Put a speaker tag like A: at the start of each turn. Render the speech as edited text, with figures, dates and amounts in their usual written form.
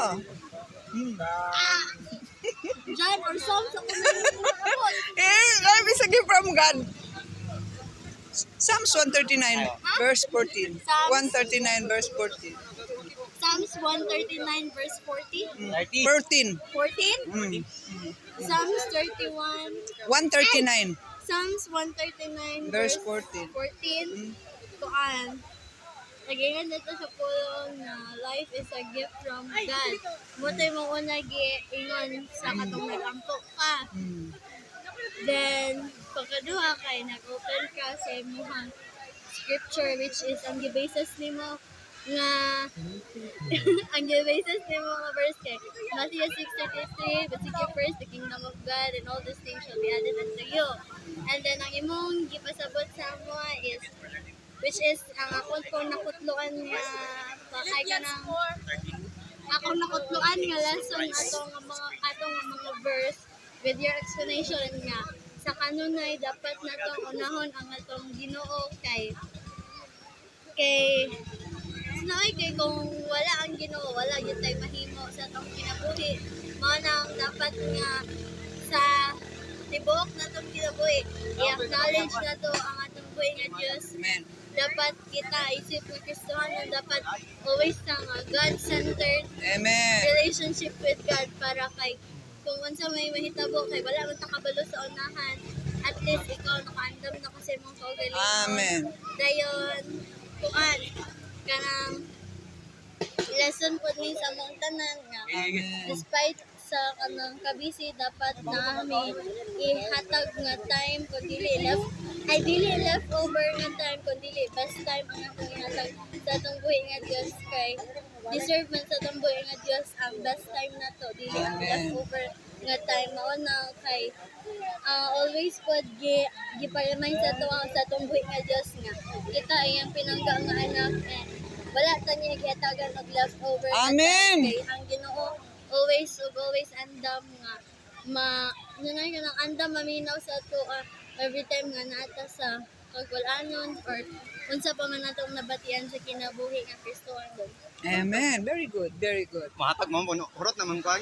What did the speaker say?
A: Oh.
B: John or Psalms ako na nakabot.
A: I'm sige from God. Psalms 139 verse 14. 139 verse 14.
B: Psalms 139 verse 40.
A: 14.
B: 14? Psalms 31.
A: 139
B: Psalms 139
A: verse 14.
B: 14. Tuan. Nagingan dito sa pulong na life is a gift from God. Mutay mo una giingon sa katong nag-ampo ka. Then, pagkaduha kay nag-open ka sa imuhang scripture which is ang gibasis nimo nga ang gibasis nimo nga verse kay Matthew 6:33, but seek ye first the kingdom of God and all these things shall be added unto you. And then ang imong gipasabot sa amo is which is ang akong kung nakutloan nga pakay ka ng akong nakutloan nga lesson atong mga verse with your explanation nga sa kanunay dapat natong unahon ang atong Ginoo kay kung wala ang Ginoo wala gyud tay mahimo sa atong kinabuhi mao nang dapat nga sa tibuok natong kinabuhi i-acknowledge nato ang atong buhi nga Dios.
A: Amen.
B: Dapat kita isip nga Kristohano dapat always nga God-centered
A: Amen.
B: relationship with God para kay kung unsa may mahitabo kay wala man ta kabalo sa unahan at least ikaw nakaandam na kasi mong kaugalingon.
A: Amen.
B: Dayon kuan kanang lesson po ni sa mong tanan nga
A: Amen.
B: despite sa kanang kabisi dapat naami ihatag nga time kun dili leftover nga time kun dili best time ang akong ihatag sa atong buhi nga Dios kay deserve man sa atong buhi nga Dios ang best time nato dili ang
A: Amen.
B: leftover nga time mao na kay always pod gipa-remind sa atong buhi nga Dios nga kita iyang pinangga nga anak wala ta niya gihatagan og leftover nga
A: Amen.
B: time kay ang Ginoo always andam nga nanay ka ng andam maminaw sa ato every time nga naata sa pagwalanon or unsa pa man natong nabatian sa kinabuhi nga Kristohanon.
A: Amen. Very good. Very good.
C: Mahatag mo, urot naman ko ang